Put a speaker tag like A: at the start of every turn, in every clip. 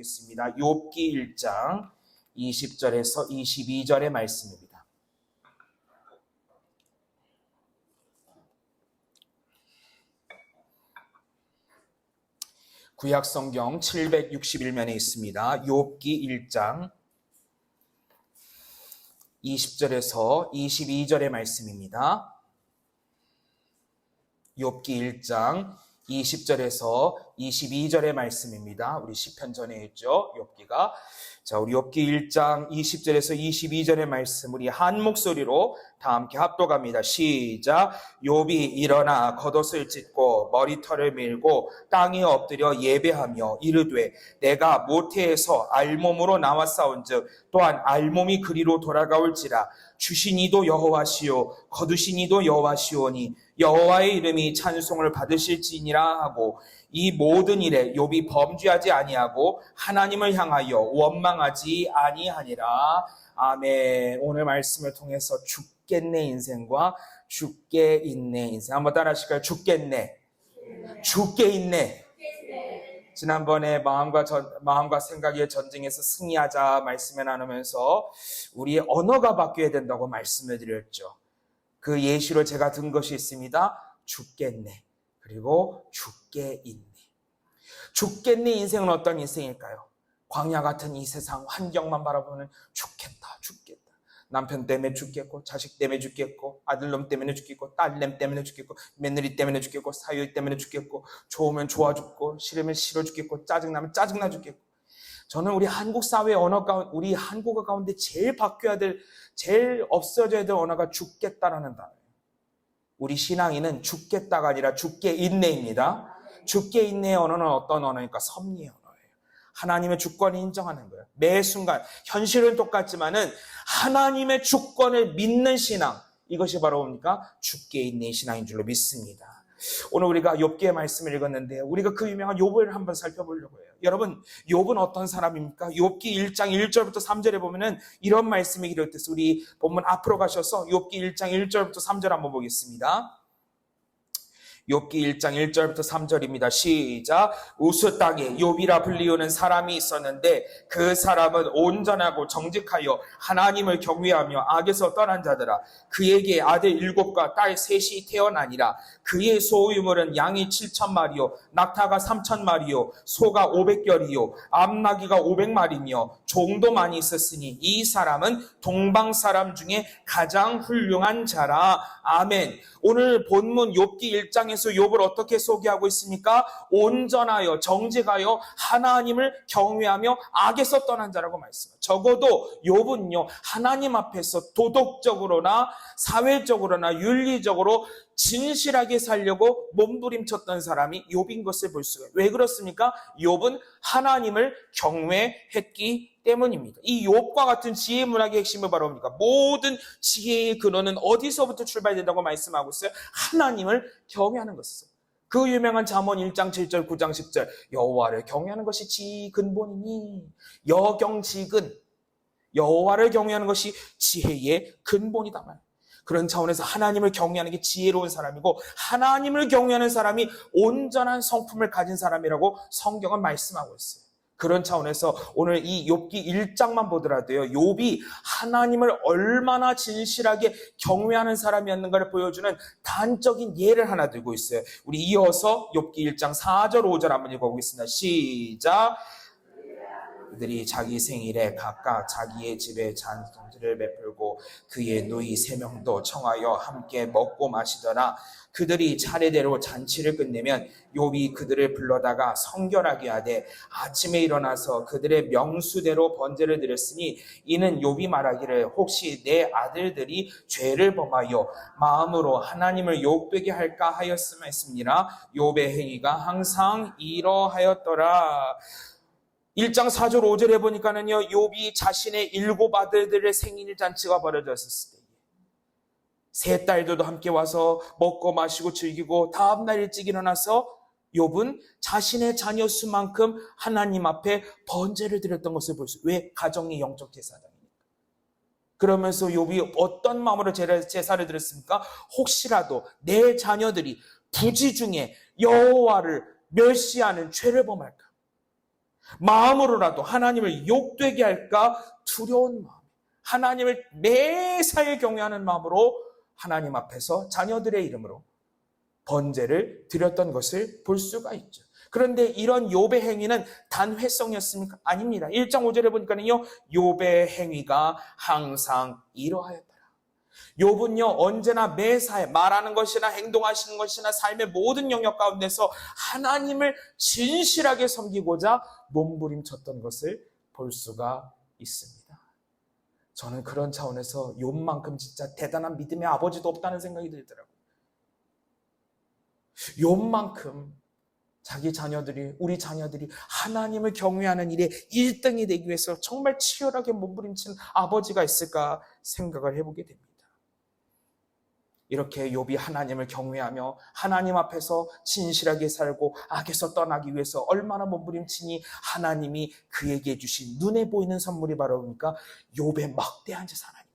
A: 보겠습니다. 욥기 1장 20절에서 22절의 말씀입니다. 구약성경 761면에 있습니다. 욥기 1장 20절에서 22절의 말씀입니다. 욥기 1장 20절에서 22절의 말씀입니다. 우리 시편 전에 있죠. 욥기가. 자, 우리 욥기 1장 20절에서 22절의 말씀 우리 한 목소리로 다 함께 합독합니다. 시작. 욥이 일어나 겉옷을 찢고 머리털을 밀고 땅에 엎드려 예배하며 이르되 내가 모태에서 알몸으로 나왔사온즉 또한 알몸이 그리로 돌아가올지라. 주신 이도 여호와시요 거두신 이도 여호와시오니 여호와의 이름이 찬송을 받으실지니라 하고 이 모든 일에 욥이 범죄하지 아니하고 하나님을 향하여 원망하지 아니하니라. 아멘. 오늘 말씀을 통해서 죽겠네 인생과 죽게 있네 인생 한번 따라 하실까요? 죽겠네, 죽게 있네. 지난번에 마음과 생각의 전쟁에서 승리하자 말씀을 나누면서 우리의 언어가 바뀌어야 된다고 말씀을 드렸죠. 그 예시로 제가 든 것이 있습니다. 죽겠네, 그리고 죽게 있네. 죽겠네 인생은 어떤 인생일까요? 광야 같은 이 세상 환경만 바라보면 죽겠다, 죽겠다. 남편 때문에 죽겠고, 자식 때문에 죽겠고, 아들놈 때문에 죽겠고, 딸내미 때문에 죽겠고, 며느리 때문에 죽겠고, 사위 때문에 죽겠고, 좋으면 좋아 죽고, 싫으면 싫어 죽겠고, 짜증나면 짜증나 죽겠고. 저는 우리 한국 사회 언어 가운데, 우리 한국어 가운데 제일 바뀌어야 될, 제일 없어져야 될 언어가 죽겠다라는 단어예요. 우리 신앙인은 죽겠다가 아니라 죽게 있네입니다. 죽게 있네의 언어는 어떤 언어입니까? 섭리의 언어예요. 하나님의 주권을 인정하는 거예요. 매 순간 현실은 똑같지만은 하나님의 주권을 믿는 신앙, 이것이 바로 뭡니까? 죽게 있는 신앙인 줄로 믿습니다. 오늘 우리가 욥기의 말씀을 읽었는데요. 우리가 그 유명한 욥을 한번 살펴보려고 해요. 여러분, 욥은 어떤 사람입니까? 욥기 1장 1절부터 3절에 보면은 이런 말씀이 기록돼서 우리 본문 앞으로 가셔서 욥기 1장 1절부터 3절 한번 보겠습니다. 욥기 1장 1절부터 3절입니다. 시작. 우스 땅에 욥이라 불리우는 사람이 있었는데 그 사람은 온전하고 정직하여 하나님을 경외하며 악에서 떠난 자더라. 그에게 아들 7과 딸 3이 태어나니라. 그의 소유물은 양이 7,000마리요 낙타가 3,000마리요 소가 500결이요 암나귀가 500마리며 종도 많이 있었으니 이 사람은 동방 사람 중에 가장 훌륭한 자라. 아멘. 오늘 본문 욥기 1장에서 욥을 어떻게 소개하고 있습니까? 온전하여 정직하여 하나님을 경외하며 악에서 떠난 자라고 말씀합니다. 적어도 욥은요 하나님 앞에서 도덕적으로나 사회적으로나 윤리적으로 진실하게 살려고 몸부림쳤던 사람이 욥인 것을 볼 수가 있어요. 왜 그렇습니까? 욥은 하나님을 경외했기 때문입니다. 이 욥과 같은 지혜 문학의 핵심은 바로 뭡니까? 모든 지혜의 근원은 어디서부터 출발된다고 말씀하고 있어요? 하나님을 경외하는 것이죠. 그 유명한 잠언 1장 7절 9장 10절 여호와를 경외하는 것이 지혜의 근본이니 여경지근 여호와를 경외하는 것이 지혜의 근본이다 말. 그런 차원에서 하나님을 경외하는 게 지혜로운 사람이고 하나님을 경외하는 사람이 온전한 성품을 가진 사람이라고 성경은 말씀하고 있어요. 그런 차원에서 오늘 이 욥기 1장만 보더라도요. 욥이 하나님을 얼마나 진실하게 경외하는 사람이었는가를 보여주는 단적인 예를 하나 들고 있어요. 우리 이어서 욥기 1장 4절 5절 한번 읽어보겠습니다. 시작. 그들이 자기 생일에 각각 자기의 집에 잔송지를 베풀고 그의 누이 3명도 청하여 함께 먹고 마시더라. 그들이 차례대로 잔치를 끝내면 욥이 그들을 불러다가 성결하게 하되 아침에 일어나서 그들의 명수대로 번제를 드렸으니 이는 욥이 말하기를 혹시 내 아들들이 죄를 범하여 마음으로 하나님을 욕되게 할까 하였으며 했습니다. 욥의 행위가 항상 이러하였더라. 1장 4절 5절에 보니까는요, 욥이 자신의 7 아들들의 생일 잔치가 벌어졌을 때, 3 딸들도 함께 와서 먹고 마시고 즐기고 다음날 일찍 일어나서 욥은 자신의 자녀 수만큼 하나님 앞에 번제를 드렸던 것을 볼 수 있어요. 왜? 가정이 영적 제사장이니까. 그러면서 욥이 어떤 마음으로 제사를 드렸습니까? 혹시라도 내 자녀들이 부지 중에 여호와를 멸시하는 죄를 범할까? 마음으로라도 하나님을 욕되게 할까 두려운 마음, 하나님을 매사에 경외하는 마음으로 하나님 앞에서 자녀들의 이름으로 번제를 드렸던 것을 볼 수가 있죠. 그런데 이런 욥의 행위는 단회성이었습니까? 아닙니다. 1장 5절에 보니까요, 욥의 행위가 항상 이러하였더라. 욥은요, 언제나 매사에 말하는 것이나 행동하시는 것이나 삶의 모든 영역 가운데서 하나님을 진실하게 섬기고자 몸부림쳤던 것을 볼 수가 있습니다. 저는 그런 차원에서 욥만큼 진짜 대단한 믿음의 아버지도 없다는 생각이 들더라고요. 욥만큼 자기 자녀들이, 우리 자녀들이 하나님을 경외하는 일에 1등이 되기 위해서 정말 치열하게 몸부림친 아버지가 있을까 생각을 해보게 됩니다. 이렇게 욥이 하나님을 경외하며 하나님 앞에서 진실하게 살고 악에서 떠나기 위해서 얼마나 몸부림치니 하나님이 그에게 주신 눈에 보이는 선물이 바로 뭡니까? 욥의 막대한 재산 아닙니까?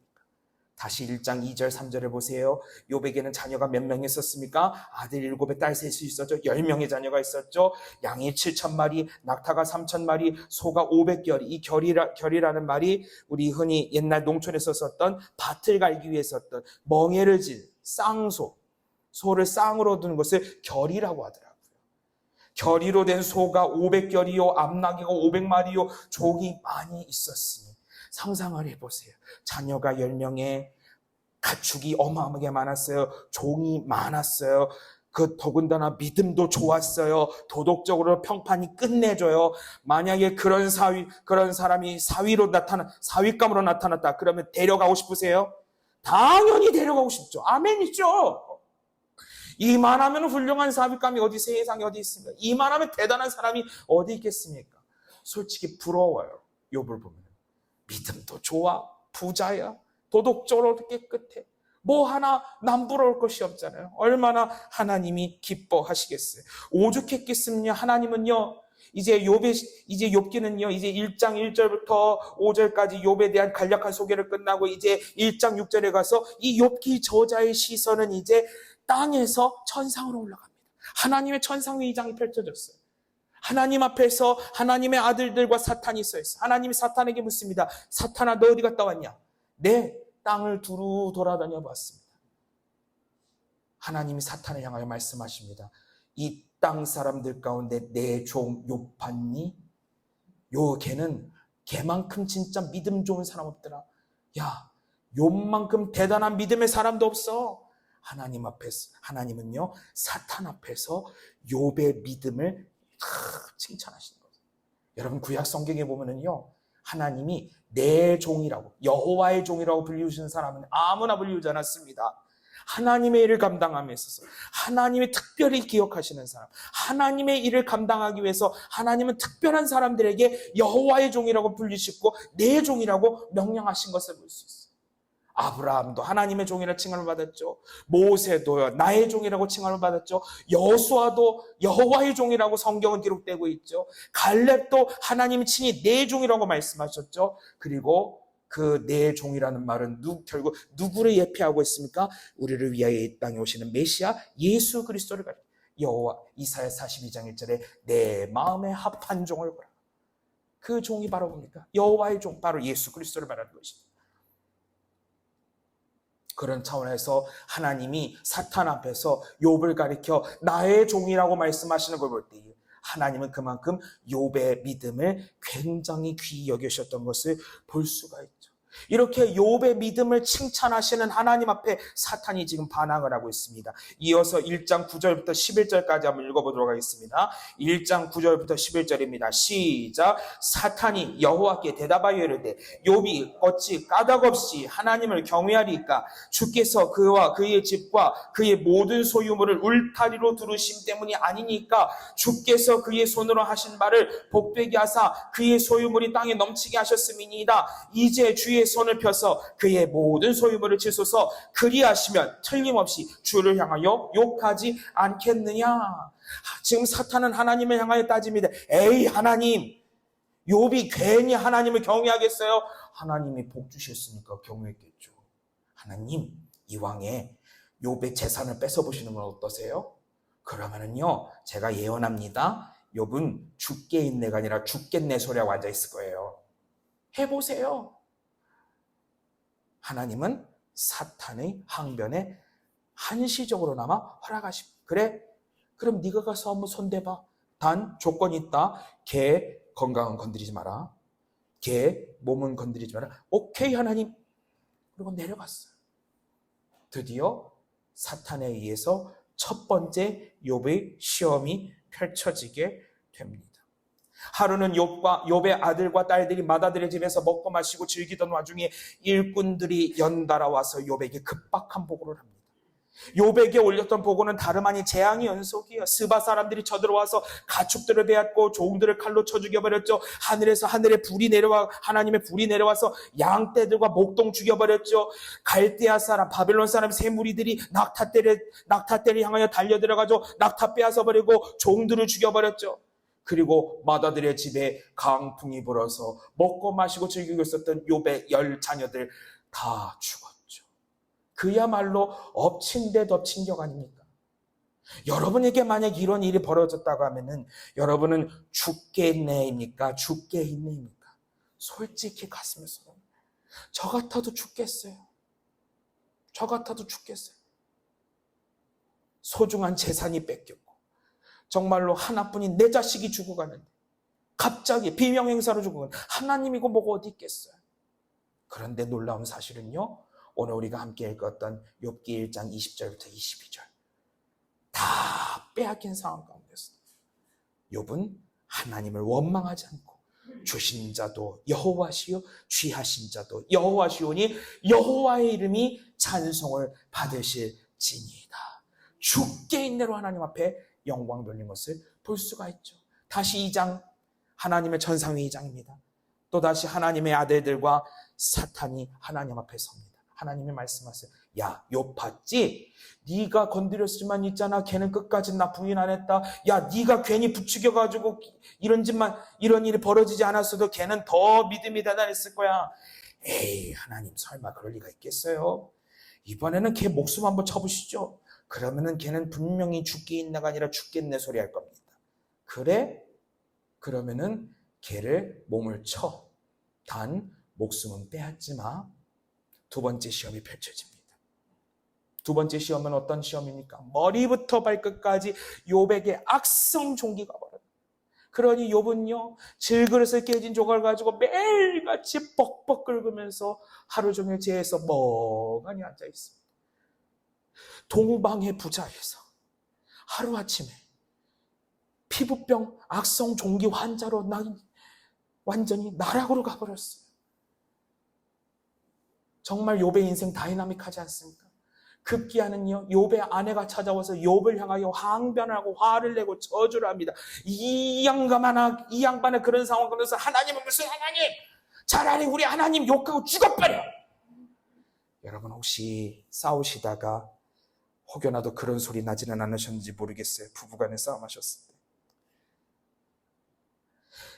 A: 다시 1장 2절 3절을 보세요. 욥에게는 자녀가 몇 명 있었습니까? 아들 7에 딸 3이 있었죠. 10명의 자녀가 있었죠. 양이 7,000마리, 낙타가 3,000마리, 소가 500결이. 이 결이라는 말이 우리 흔히 옛날 농촌에서 썼던 밭을 갈기 위해 썼던 멍에를 질 쌍소, 소를 쌍으로 두는 것을 결이라고 하더라고요. 결이로 된 소가 500결이요, 암나귀가 500마리요, 족이 많이 있었으니 상상을 해보세요. 자녀가 10명에 가축이 어마어마하게 많았어요. 종이 많았어요. 그 더군다나 믿음도 좋았어요. 도덕적으로 평판이 끝내줘요. 만약에 그런 사람이 사위감으로 나타났다. 그러면 데려가고 싶으세요? 당연히 데려가고 싶죠. 아멘이죠. 이만하면 훌륭한 사위감이 세상에 어디 있습니까? 이만하면 대단한 사람이 어디 있겠습니까? 솔직히 부러워요. 욥을 보면. 믿음도 좋아, 부자야, 도덕적으로 깨끗해. 뭐 하나 남부러울 것이 없잖아요. 얼마나 하나님이 기뻐하시겠어요. 오죽했겠습니까? 하나님은요, 이제 욥기는요, 이제 1장 1절부터 5절까지 욥에 대한 간략한 소개를 끝나고 이제 1장 6절에 가서 이 욥기 저자의 시선은 이제 땅에서 천상으로 올라갑니다. 하나님의 천상 위장이 펼쳐졌어요. 하나님 앞에서 하나님의 아들들과 사탄이 서 있어요. 하나님이 사탄에게 묻습니다. 사탄아, 너 어디 갔다 왔냐? 네, 땅을 두루 돌아다녀 봤습니다. 하나님이 사탄을 향하여 말씀하십니다. 이 땅 사람들 가운데 내 종 욥 봤니? 걔만큼 진짜 믿음 좋은 사람 없더라. 야, 욥만큼 대단한 믿음의 사람도 없어. 하나님은요, 사탄 앞에서 욥의 믿음을 칭찬하시는 거예요. 여러분, 구약 성경에 보면은요, 하나님이 내 종이라고, 여호와의 종이라고 불리우시는 사람은 아무나 불리우지 않았습니다. 하나님의 일을 감당함에 있어서 하나님이 특별히 기억하시는 사람, 하나님의 일을 감당하기 위해서 하나님은 특별한 사람들에게 여호와의 종이라고 불리시고 내 종이라고 명령하신 것을 볼 수 있어요. 아브라함도 하나님의 종이라 칭함을 받았죠. 모세도요, 나의 종이라고 칭함을 받았죠. 여호수아도 여호와의 종이라고 성경은 기록되고 있죠. 갈렙도 하나님이 친히 내 종이라고 말씀하셨죠. 그리고 그 내 종이라는 말은 결국 누구를 예표하고 있습니까? 우리를 위하여 이 땅에 오시는 메시아 예수 그리스도를 가리켜. 여호와 이사야 42장 1절에 내 마음에 합한 종을 보라. 그 종이 바로 뭡니까? 여호와의 종, 바로 예수 그리스도를 말하는 것입니다. 그런 차원에서 하나님이 사탄 앞에서 욥을 가리켜 나의 종이라고 말씀하시는 걸 볼 때 하나님은 그만큼 욥의 믿음을 굉장히 귀히 여기셨던 것을 볼 수가 있죠. 이렇게 욥의 믿음을 칭찬하시는 하나님 앞에 사탄이 지금 반항을 하고 있습니다. 이어서 1장 9절부터 11절까지 한번 읽어보도록 하겠습니다. 1장 9절부터 11절입니다. 시작. 사탄이 여호와께 대답하여 이르되 욥이 어찌 까닭없이 하나님을 경외하리까? 주께서 그와 그의 집과 그의 모든 소유물을 울타리로 두르심 때문이 아니니까? 주께서 그의 손으로 하신 바를 복되게 하사 그의 소유물이 땅에 넘치게 하셨음이니이다. 이제 주의 손을 펴서 그의 모든 소유물을 치소서. 그리하시면 틀림없이 주를 향하여 욕하지 않겠느냐. 지금 사탄은 하나님을 향하여 따집니다. 에이, 하나님, 욥이 괜히 하나님을 경외하겠어요? 하나님이 복 주셨으니까 경외했겠죠. 하나님, 이왕에 욥의 재산을 뺏어보시는 건 어떠세요? 그러면은요, 제가 예언합니다. 욥은 죽게 있네가 아니라 죽겠네 소리하고 앉아있을 거예요. 해보세요. 하나님은 사탄의 항변에 한시적으로나마 허락하십니다. 그래? 그럼 네가 가서 한번 손대봐. 단 조건이 있다. 걔 건강은 건드리지 마라. 걔 몸은 건드리지 마라. 오케이 하나님. 그리고 내려갔어요. 드디어 사탄에 의해서 첫 번째 욥의 시험이 펼쳐지게 됩니다. 하루는 욥의 아들과 딸들이 맏아들의 집에서 먹고 마시고 즐기던 와중에 일꾼들이 연달아 와서 욥에게 급박한 보고를 합니다. 욥에게 올렸던 보고는 다름 아닌 재앙의 연속이에요. 스바 사람들이 쳐들어와서 가축들을 베앗고 종들을 칼로 쳐 죽여버렸죠. 하늘에서 하늘에 불이 내려와 하나님의 불이 내려와서 양떼들과 목동 죽여버렸죠. 갈대아 사람 바벨론 사람 세 무리들이 낙타떼를 향하여 달려들어가지고 낙타 빼앗아 버리고 종들을 죽여버렸죠. 그리고 맏아들의 집에 강풍이 불어서 먹고 마시고 즐기고 있었던 욥의 10 자녀들 다 죽었죠. 그야말로 엎친 데 덮친 격 아닙니까? 여러분에게 만약 이런 일이 벌어졌다고 하면은 여러분은 죽겠네입니까? 죽겠네입니까? 솔직히 가슴에 쏘는 저 같아도 죽겠어요. 저 같아도 죽겠어요. 소중한 재산이 뺏겼고 정말로 하나뿐인 내 자식이 죽어가는데 갑자기 비명행사로 죽어가는 하나님이고 뭐가 어디 있겠어요. 그런데 놀라운 사실은요. 오늘 우리가 함께 읽었던 욥기 1장 20절부터 22절 다 빼앗긴 상황 가운데서 욥은 하나님을 원망하지 않고 주신 자도 여호와시요 취하신 자도 여호와시오니 여호와의 이름이 찬송을 받으실지니이다. 죽게 인내로 하나님 앞에 영광 돌린 것을 볼 수가 있죠. 다시 2장 하나님의 천상의 2장입니다. 또다시 하나님의 아들들과 사탄이 하나님 앞에 섭니다. 하나님이 말씀하세요. 야, 욥 봤지? 네가 건드렸지만 있잖아. 걔는 끝까지 나 부인 안 했다. 야, 네가 괜히 부추겨가지고 이런 일이 벌어지지 않았어도 걔는 더 믿음이 대단했을 거야. 에이, 하나님 설마 그럴 리가 있겠어요? 이번에는 걔 목숨 한번 쳐보시죠. 그러면은 걔는 분명히 죽게 있나가 아니라 죽겠네 소리 할 겁니다. 그래? 그러면은 걔를 몸을 쳐. 단 목숨은 빼앗지 마. 두 번째 시험이 펼쳐집니다. 두 번째 시험은 어떤 시험입니까? 머리부터 발끝까지 욥에게 악성 종기가 벌어요. 그러니 욥은요, 질그릇을 깨진 조각을 가지고 매일같이 뻑뻑 긁으면서 하루 종일 재에서 멍하니 앉아 있습니다. 동방의 부자에서 하루아침에 피부병 악성 종기 환자로 완전히 나락으로 가버렸어요. 정말 욥의 인생 다이나믹하지 않습니까? 급기야는요, 욥의 아내가 찾아와서 욥을 향하여 항변하고 화를 내고 저주를 합니다. 이 양반의 그런 상황 가운데서 하나님은 무슨 하나님? 차라리 우리 하나님 욕하고 죽어버려! 여러분 혹시 싸우시다가 혹여나도 그런 소리 나지는 않으셨는지 모르겠어요. 부부간에 싸움하셨을 때.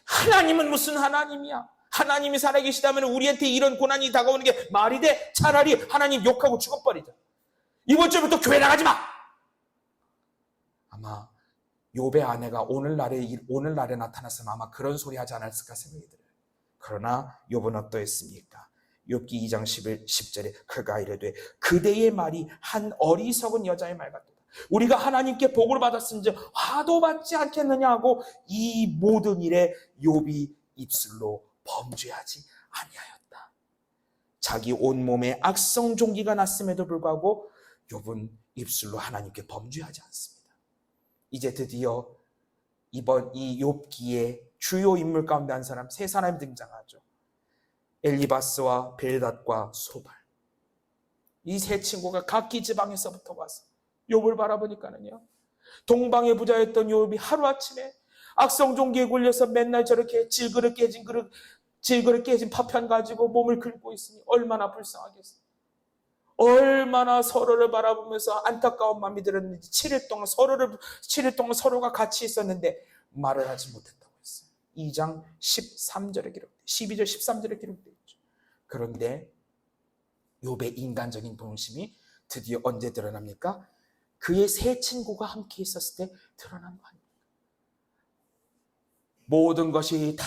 A: 하나님은 무슨 하나님이야? 하나님이 살아계시다면 우리한테 이런 고난이 다가오는 게 말이 돼? 차라리 하나님 욕하고 죽어버리자. 이번 주부터 교회 나가지 마! 아마 욥의 아내가 오늘날에 나타났으면 아마 그런 소리 하지 않았을까 생각이 들어요. 그러나 욥은 어떠했습니까? 욥기 2장 10절에 그가 이르되 그대의 말이 한 어리석은 여자의 말 같도다. 우리가 하나님께 복을 받았은지 화도 받지 않겠느냐 하고 이 모든 일에 욥이 입술로 범죄하지 아니하였다. 자기 온몸에 악성 종기가 났음에도 불구하고 욥은 입술로 하나님께 범죄하지 않습니다. 이제 드디어 이번 이 욥기의 주요 인물 가운데 한 사람, 세 사람이 등장하죠. 엘리바스와 빌닷과 소발. 이 세 친구가 각기 지방에서부터 와서 욥을 바라보니까는요, 동방의 부자였던 욥이 하루아침에 악성 종기에 걸려서 맨날 저렇게 질그릇 깨진 파편 가지고 몸을 긁고 있으니 얼마나 불쌍하겠어요. 얼마나 서로를 바라보면서 안타까운 마음이 들었는지 7일 동안 서로가 같이 있었는데 말을 하지 못했다고 했어요. 2장 13절에 12절 13절에 기록되어 있죠. 그런데 욥의 인간적인 본심이 드디어 언제 드러납니까? '그의 세 친구가 함께 있었을 때 드러난 거 아닙니까? 모든 것이 다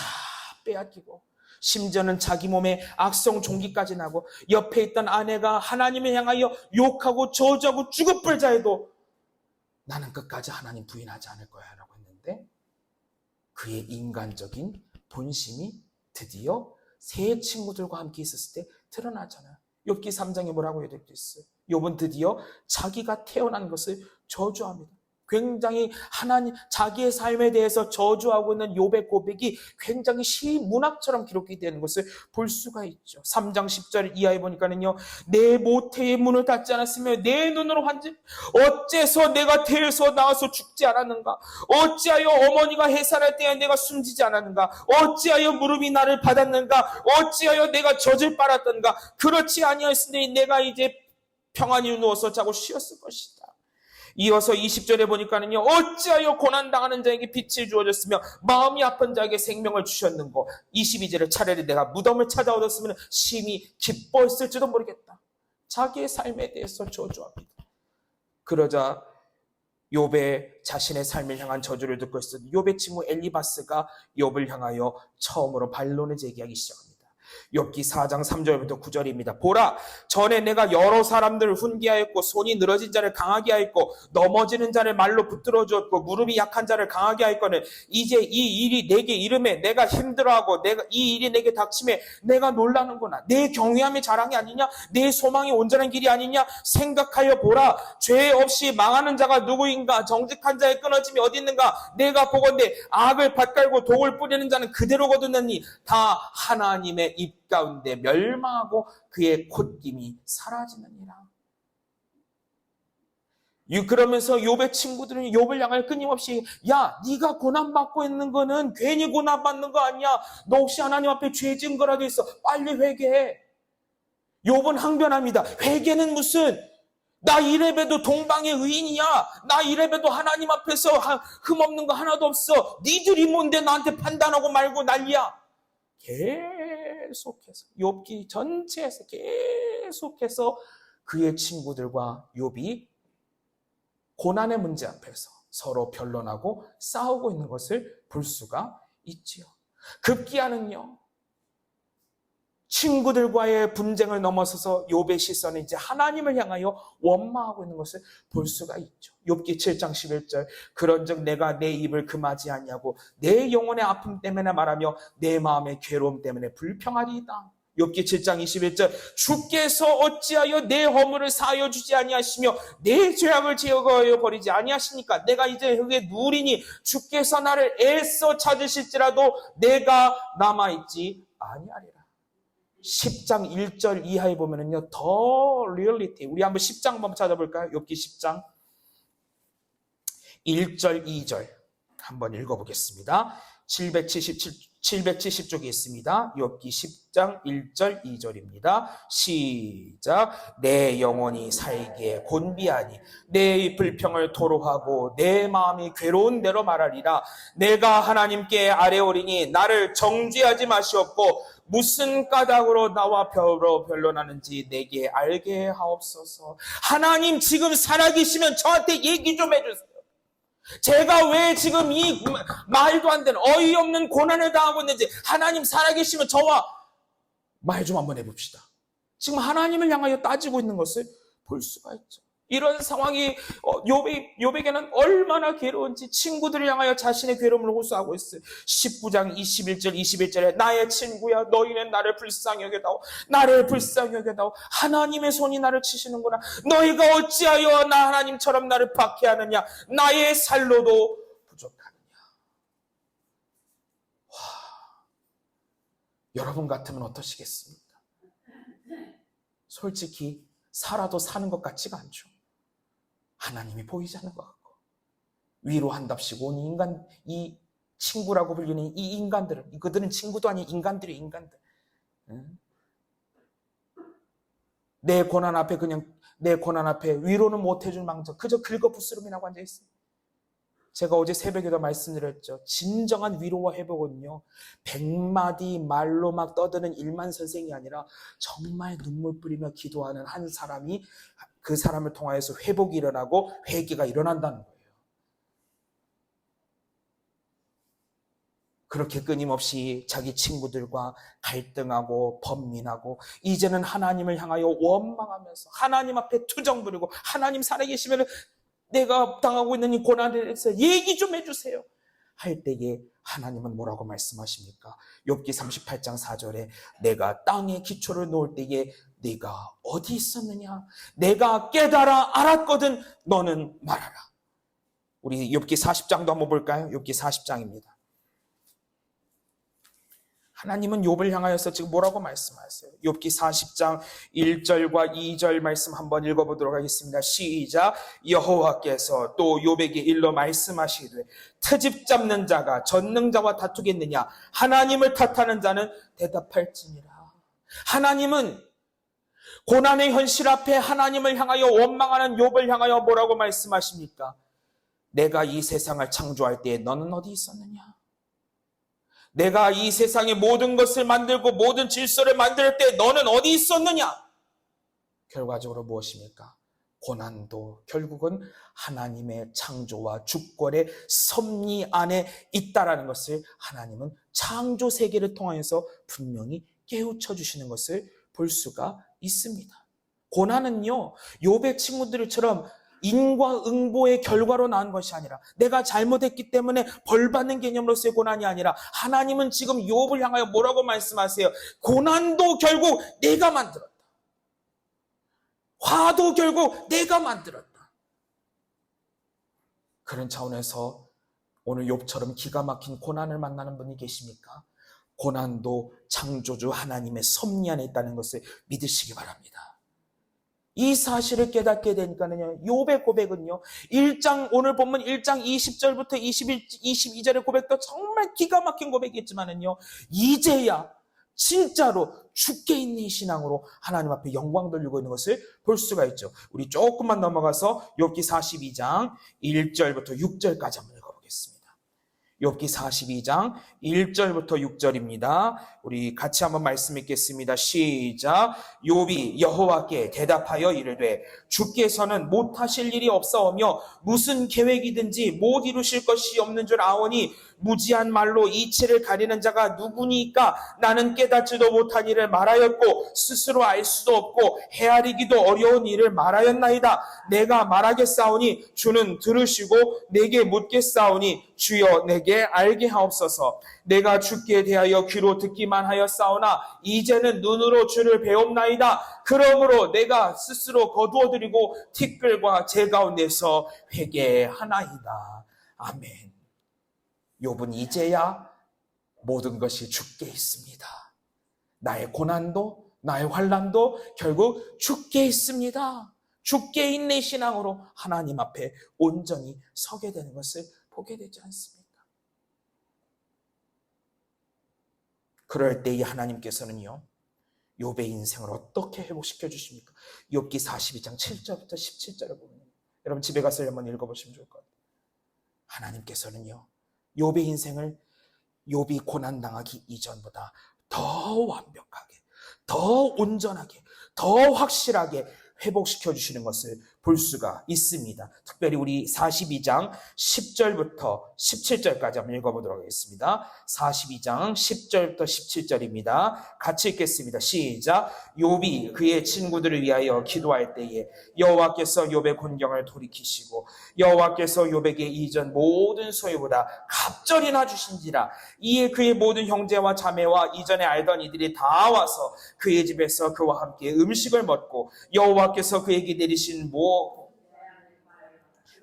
A: 빼앗기고 심지어는 자기 몸에 악성 종기까지 나고 옆에 있던 아내가 하나님을 향하여 욕하고 저주하고 죽을불자 해도 나는 끝까지 하나님 부인하지 않을 거야 라고 했는데 그의 인간적인 본심이 드디어 세 친구들과 함께 있었을 때 드러나잖아요. 욥기 3장에 뭐라고 되어 있어요? 욥은 드디어 자기가 태어난 것을 저주합니다. 굉장히 하나님 자기의 삶에 대해서 저주하고 있는 욥의 고백이 굉장히 시문학처럼 기록이 되는 것을 볼 수가 있죠. 3장 10절 이하에 보니까는요, 내 모태의 문을 닫지 않았으며 내 눈으로 환지 어째서 내가 태에서 나와서 죽지 않았는가? 어찌하여 어머니가 해산할 때에 내가 숨지지 않았는가? 어찌하여 무릎이 나를 받았는가? 어찌하여 내가 젖을 빨았던가? 그렇지 아니하였으니 내가 이제 평안히 누워서 자고 쉬었을 것이다. 이어서 20절에 보니까는요, 어찌하여 고난당하는 자에게 빛이 주어졌으며 마음이 아픈 자에게 생명을 주셨는고 22절에 차라리 내가 무덤을 찾아 얻었으면 심히 기뻐했을지도 모르겠다. 자기의 삶에 대해서 저주합니다. 그러자 욥의 자신의 삶을 향한 저주를 듣고 있었던 욥의 친구 엘리바스가 욥을 향하여 처음으로 반론을 제기하기 시작합니다. 욥기 4장 3절부터 9절입니다. 보라, 전에 내가 여러 사람들을 훈계하였고 손이 늘어진 자를 강하게 하였고 넘어지는 자를 말로 붙들어 주었고 무릎이 약한 자를 강하게 하였거늘 이제 이 일이 내게 이름에 내가 힘들어하고 이 일이 내게 닥침에 내가 놀라는구나. 내 경외함의 자랑이 아니냐? 내 소망이 온전한 길이 아니냐? 생각하여 보라, 죄 없이 망하는 자가 누구인가? 정직한 자의 끊어짐이 어디 있는가? 내가 보건대 악을 밭갈고 독을 뿌리는 자는 그대로 거두느니 다 하나님의 입 가운데 멸망하고 그의 콧김이 사라지느니라. 그러면서 욥의 친구들은 욥을 향하여 끊임없이 야, 네가 고난받고 있는 거는 괜히 고난받는 거 아니야. 너 혹시 하나님 앞에 죄 지은 거라도 있어. 빨리 회개해. 욥은 항변합니다. 회개는 무슨, 나 이래봬도 동방의 의인이야. 나 이래봬도 하나님 앞에서 흠없는 거 하나도 없어. 니들이 뭔데 나한테 판단하고 말고 난리야. 계속해서 욥기 전체에서 계속해서 그의 친구들과 욥이 고난의 문제 앞에서 서로 변론하고 싸우고 있는 것을 볼 수가 있지요. 급기야는요, 친구들과의 분쟁을 넘어서서 욥의 시선은 이제 하나님을 향하여 원망하고 있는 것을 볼 수가 있죠. 욥기 7장 11절 그런즉 내가 내 입을 금하지 아니하고 내 영혼의 아픔 때문에 말하며 내 마음의 괴로움 때문에 불평하리이다. 욥기 7장 21절 주께서 어찌하여 내 허물을 사하여 주지 아니하시며 내 죄악을 제거하여 버리지 아니하시니까? 내가 이제 흙에 누리니 주께서 나를 애써 찾으실지라도 내가 남아있지 아니하리라. 10장 1절 이하에 보면은요, 더 리얼리티. 우리 한번 10장 한번 찾아볼까요? 욥기 10장 1절 2절 한번 읽어보겠습니다. 770쪽에 있습니다. 욥기 10장 1절 2절입니다. 시작. 내 영혼이 살기에 곤비하니 내 불평을 토로하고 내 마음이 괴로운 대로 말하리라. 내가 하나님께 아뢰오리니 나를 정죄하지 마시옵고 무슨 까닭으로 나와 변론하는지 내게 알게 하옵소서. 하나님 지금 살아계시면 저한테 얘기 좀 해주세요. 제가 왜 지금 이 말도 안 되는 어이없는 고난을 당하고 있는지 하나님 살아계시면 저와 말 좀 한번 해봅시다. 지금 하나님을 향하여 따지고 있는 것을 볼 수가 있죠. 이런 상황이 욥에게는 얼마나 괴로운지 친구들을 향하여 자신의 괴로움을 호소하고 있어요. 19장 21절에 나의 친구야, 너희는 나를 불쌍히 여겨다오. 나를 불쌍히 여겨다오. 하나님의 손이 나를 치시는구나. 너희가 어찌하여 나 하나님처럼 나를 박해하느냐. 나의 살로도 부족하느냐. 여러분 같으면 어떠시겠습니까? 솔직히 살아도 사는 것 같지가 않죠. 하나님이 보이지 않는 것 같고 위로한답시고 이 친구라고 불리는 이 인간들은, 그들은 친구도 아닌 인간들이에요. 인간들. 내 고난 앞에 위로는 못해줄 망정 그저 긁어부스럼이라고 앉아있어요. 제가 어제 새벽에도 말씀드렸죠. 진정한 위로와 회복은요, 100마디 말로 막 떠드는 일만 선생이 아니라 정말 눈물 뿌리며 기도하는 한 사람이 그 사람을 통하여서 회복이 일어나고 회개가 일어난다는 거예요. 그렇게 끊임없이 자기 친구들과 갈등하고 번민하고 이제는 하나님을 향하여 원망하면서 하나님 앞에 투정 부리고 하나님 살아계시면 내가 당하고 있는 이 고난에 대해서 얘기 좀 해주세요 할 때에 하나님은 뭐라고 말씀하십니까? 욥기 38장 4절에 내가 땅에 기초를 놓을 때에 네가 어디 있었느냐? 내가 깨달아 알았거든 너는 말하라. 우리 욥기 40장도 한번 볼까요? 욥기 40장입니다. 하나님은 욥을 향하여서 지금 뭐라고 말씀하세요? 욥기 40장 1절과 2절 말씀 한번 읽어보도록 하겠습니다. 시작. 여호와께서 또 욥에게 일러 말씀하시되 트집 잡는 자가 전능자와 다투겠느냐? 하나님을 탓하는 자는 대답할지니라. 하나님은 고난의 현실 앞에 하나님을 향하여 원망하는 욥을 향하여 뭐라고 말씀하십니까? 내가 이 세상을 창조할 때에 너는 어디 있었느냐? 내가 이 세상의 모든 것을 만들고 모든 질서를 만들 때 너는 어디 있었느냐? 결과적으로 무엇입니까? 고난도 결국은 하나님의 창조와 주권의 섭리 안에 있다라는 것을 하나님은 창조 세계를 통해서 분명히 깨우쳐 주시는 것을 볼 수가 있습니다. 고난은요, 욥의 친구들처럼 인과응보의 결과로 나온 것이 아니라 내가 잘못했기 때문에 벌받는 개념으로서의 고난이 아니라 하나님은 지금 욥을 향하여 뭐라고 말씀하세요? 고난도 결국 내가 만들었다. 화도 결국 내가 만들었다. 그런 차원에서 오늘 욥처럼 기가 막힌 고난을 만나는 분이 계십니까? 고난도 창조주 하나님의 섭리 안에 있다는 것을 믿으시기 바랍니다. 이 사실을 깨닫게 되니까는요, 욥의 고백은요, 오늘 본문 1장 20절부터 22절의 고백도 정말 기가 막힌 고백이지만은요, 이제야 진짜로 죽게 있는 신앙으로 하나님 앞에 영광 돌리고 있는 것을 볼 수가 있죠. 우리 조금만 넘어가서 욥기 42장 1절부터 6절까지 한번 읽어보겠습니다. 욥기 42장 1절부터 6절입니다. 우리 같이 한번 말씀 읽겠습니다. 시작. 욥이 여호와께 대답하여 이르되 주께서는 못하실 일이 없사오며 무슨 계획이든지 못 이루실 것이 없는 줄 아오니 무지한 말로 이치를 가리는 자가 누구니까? 나는 깨닫지도 못한 일을 말하였고 스스로 알 수도 없고 헤아리기도 어려운 일을 말하였나이다. 내가 말하겠사오니 주는 들으시고 내게 묻겠사오니 주여 내게 알게 하옵소서. 내가 주께 대하여 귀로 듣기만 하였사오나 이제는 눈으로 주를 배옵나이다. 그러므로 내가 스스로 거두어드리고 티끌과 제 가운데서 회개하나이다. 아멘. 욥은 이제야 모든 것이 주께 있습니다. 나의 고난도 나의 환난도 결국 주께 있습니다. 주께 있는 신앙으로 하나님 앞에 온전히 서게 되는 것을 보게 되지 않습니까? 그럴 때 이 하나님께서는요, 욥의 인생을 어떻게 회복시켜 주십니까? 욥기 42장 7절부터 17절을 보면 여러분 집에 가서 한번 읽어보시면 좋을 것 같아요. 하나님께서는요, 욥의 인생을 욥이 고난당하기 이전보다 더 완벽하게, 더 온전하게, 더 확실하게 회복시켜 주시는 것을 볼 수가 있습니다. 특별히 우리 42장 10절부터 17절까지 한번 읽어보도록 하겠습니다. 42장 10절부터 17절입니다. 같이 읽겠습니다. 시작. 욥이 그의 친구들을 위하여 기도할 때에 여호와께서 욥의 곤경을 돌이키시고 여호와께서 욥에게 이전 모든 소유보다 갑절이나 주신지라. 이에 그의 모든 형제와 자매와 이전에 알던 이들이 다 와서 그의 집에서 그와 함께 음식을 먹고 여호와께서 그에게 내리신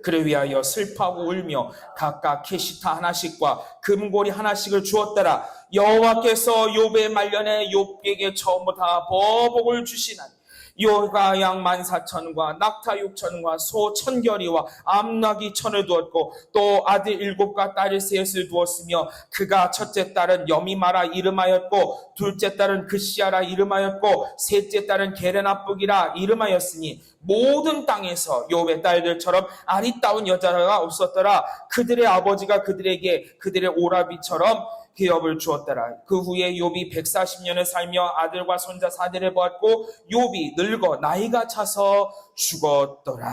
A: 그를 위하여 슬퍼하고 울며 각각 캐시타 하나씩과 금고리 하나씩을 주었더라. 여호와께서 욥의 말년에 욥에게 처음부터 보복을 주시나니 요가 양 14,000과 낙타 6,000과 소 1,000결이와 암나귀 1,000을 두었고 또 아들 7과 딸 3을 두었으며 그가 첫째 딸은 여미마라 이름하였고 둘째 딸은 그시아라 이름하였고 셋째 딸은 게레나쁘기라 이름하였으니 모든 땅에서 욥의 딸들처럼 아리따운 여자가 없었더라. 그들의 아버지가 그들에게 그들의 오라비처럼 기업을 주었더라. 그 후에 욥이 140년을 살며 아들과 손자 4대를 보았고 욥이 늙어 나이가 차서 죽었더라.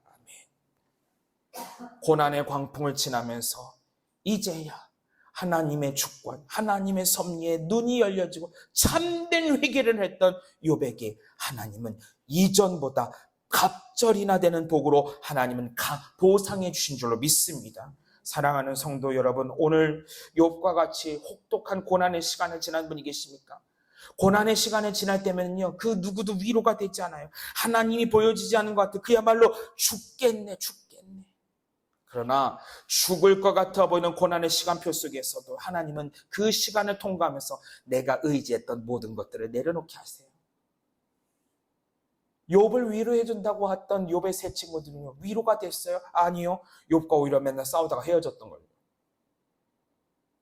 A: 아멘. 고난의 광풍을 지나면서 이제야 하나님의 주권, 하나님의 섭리에 눈이 열려지고 참된 회개를 했던 욥에게 하나님은 이전보다 갑절이나 되는 복으로 하나님은 보상해 주신 줄로 믿습니다. 사랑하는 성도 여러분, 오늘 욥과 같이 혹독한 고난의 시간을 지난 분이 계십니까? 고난의 시간을 지날 때면요, 그 누구도 위로가 되지 않아요. 하나님이 보여지지 않는 것 같아요. 그야말로 죽겠네. 그러나 죽을 것 같아 보이는 고난의 시간표 속에서도 하나님은 그 시간을 통과하면서 내가 의지했던 모든 것들을 내려놓게 하세요. 욥을 위로해 준다고 했던 욥의 세 친구들은요, 위로가 됐어요? 아니요. 욥과 오히려 맨날 싸우다가 헤어졌던 거예요.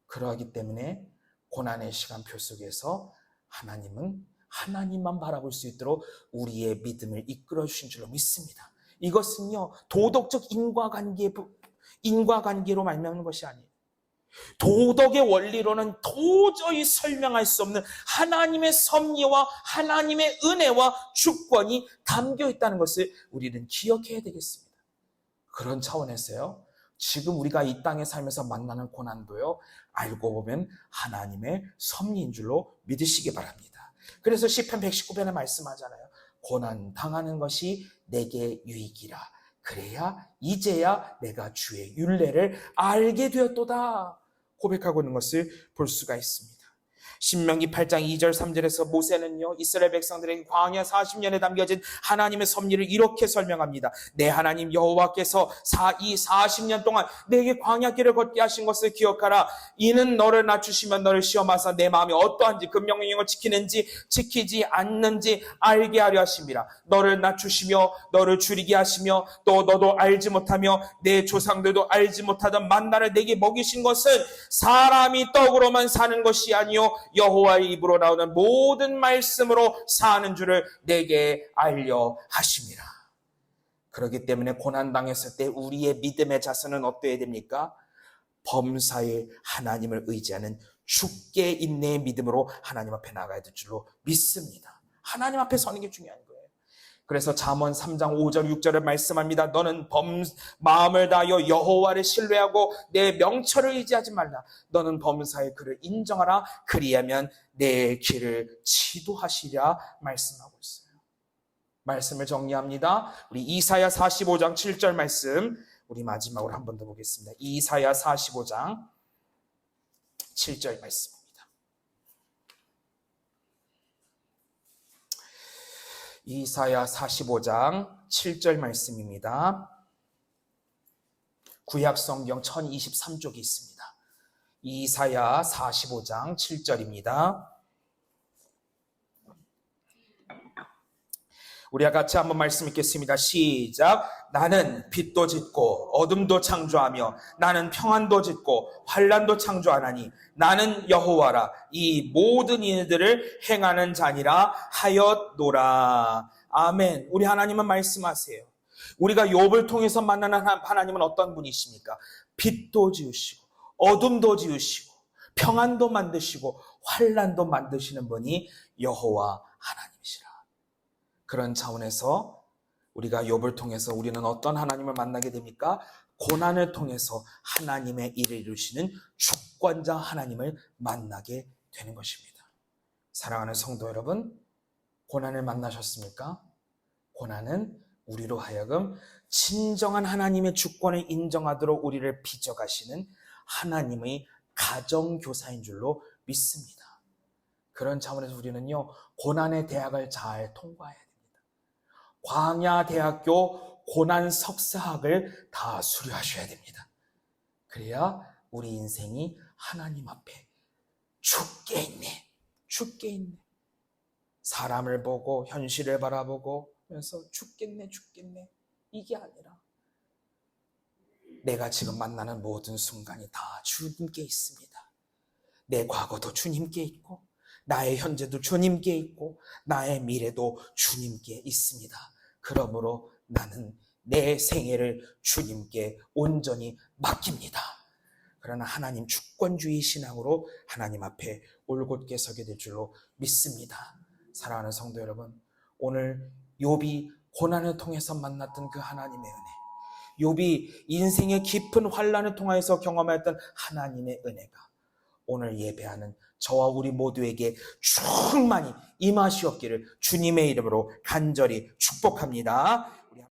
A: 그러하기 때문에 고난의 시간표 속에서 하나님은 하나님만 바라볼 수 있도록 우리의 믿음을 이끌어 주신 줄로 믿습니다. 이것은요, 도덕적 인과관계로 말미암는 것이 아니에요. 도덕의 원리로는 도저히 설명할 수 없는 하나님의 섭리와 하나님의 은혜와 주권이 담겨 있다는 것을 우리는 기억해야 되겠습니다. 그런 차원에서요, 지금 우리가 이 땅에 살면서 만나는 고난도요, 알고 보면 하나님의 섭리인 줄로 믿으시기 바랍니다. 그래서 시편 119편에 말씀하잖아요. 고난 당하는 것이 내게 유익이라. 그래야 이제야 내가 주의 율례를 알게 되었도다 고백하고 있는 것을 볼 수가 있습니다. 신명기 8장 2절 3절에서 모세는요, 이스라엘 백성들에게 광야 40년에 담겨진 하나님의 섭리를 이렇게 설명합니다. 내 하나님 여호와께서 이 40년 동안 내게 광야길을 걷게 하신 것을 기억하라. 이는 너를 낮추시면 너를 시험하사 내 마음이 어떠한지 그 명령을 지키는지 지키지 않는지 알게 하려 하심이라. 너를 낮추시며 너를 줄이게 하시며 또 너도 알지 못하며 내 조상들도 알지 못하던 만나를 내게 먹이신 것은 사람이 떡으로만 사는 것이 아니요 여호와의 입으로 나오는 모든 말씀으로 사는 줄을 내게 알려 하심이라. 그렇기 때문에 고난당했을 때 우리의 믿음의 자세는 어떠해야 됩니까? 범사에 하나님을 의지하는 죽게 인내의 믿음으로 하나님 앞에 나가야 될 줄로 믿습니다. 하나님 앞에 서는 게 중요한 거예요. 그래서 잠언 3장 5절 6절을 말씀합니다. 너는 마음을 다하여 여호와를 신뢰하고 내 명철을 의지하지 말라. 너는 범사의 그를 인정하라. 그리하면 내 길을 지도하시리라 말씀하고 있어요. 말씀을 정리합니다. 우리 이사야 45장 7절 말씀 우리 마지막으로 한 번 더 보겠습니다. 이사야 45장 7절 말씀. 이사야 45장 7절 말씀입니다. 구약성경 1023쪽에 있습니다. 이사야 45장 7절입니다. 우리가 같이 한번 말씀 읽겠습니다. 시작. 나는 빛도 짓고 어둠도 창조하며 나는 평안도 짓고 환난도 창조하나니 나는 여호와라. 이 모든 일들을 행하는 자니라 하였노라. 아멘. 우리 하나님은 말씀하세요. 우리가 욥을 통해서 만나는 하나님은 어떤 분이십니까? 빛도 지으시고 어둠도 지으시고 평안도 만드시고 환난도 만드시는 분이 여호와 하나님이시라. 그런 차원에서 우리가 욥을 통해서 우리는 어떤 하나님을 만나게 됩니까? 고난을 통해서 하나님의 일을 이루시는 주권자 하나님을 만나게 되는 것입니다. 사랑하는 성도 여러분, 고난을 만나셨습니까? 고난은 우리로 하여금 진정한 하나님의 주권을 인정하도록 우리를 빚어가시는 하나님의 가정교사인 줄로 믿습니다. 그런 차원에서 우리는요, 고난의 대학을 잘 통과해야 됩니다. 광야대학교 고난 석사학을 다 수료하셔야 됩니다. 그래야 우리 인생이 하나님 앞에 죽게 있네. 사람을 보고 현실을 바라보고 하면서 죽겠네. 이게 아니라 내가 지금 만나는 모든 순간이 다 주님께 있습니다. 내 과거도 주님께 있고 나의 현재도 주님께 있고 나의 미래도 주님께 있습니다. 그러므로 나는 내 생애를 주님께 온전히 맡깁니다. 그러나 하나님 주권주의 신앙으로 하나님 앞에 올곧게 서게 될 줄로 믿습니다. 사랑하는 성도 여러분, 오늘 욥이 고난을 통해서 만났던 그 하나님의 은혜, 욥이 인생의 깊은 환난을 통해서 경험했던 하나님의 은혜가 오늘 예배하는 저와 우리 모두에게 충만히 임하시옵기를 주님의 이름으로 간절히 축복합니다.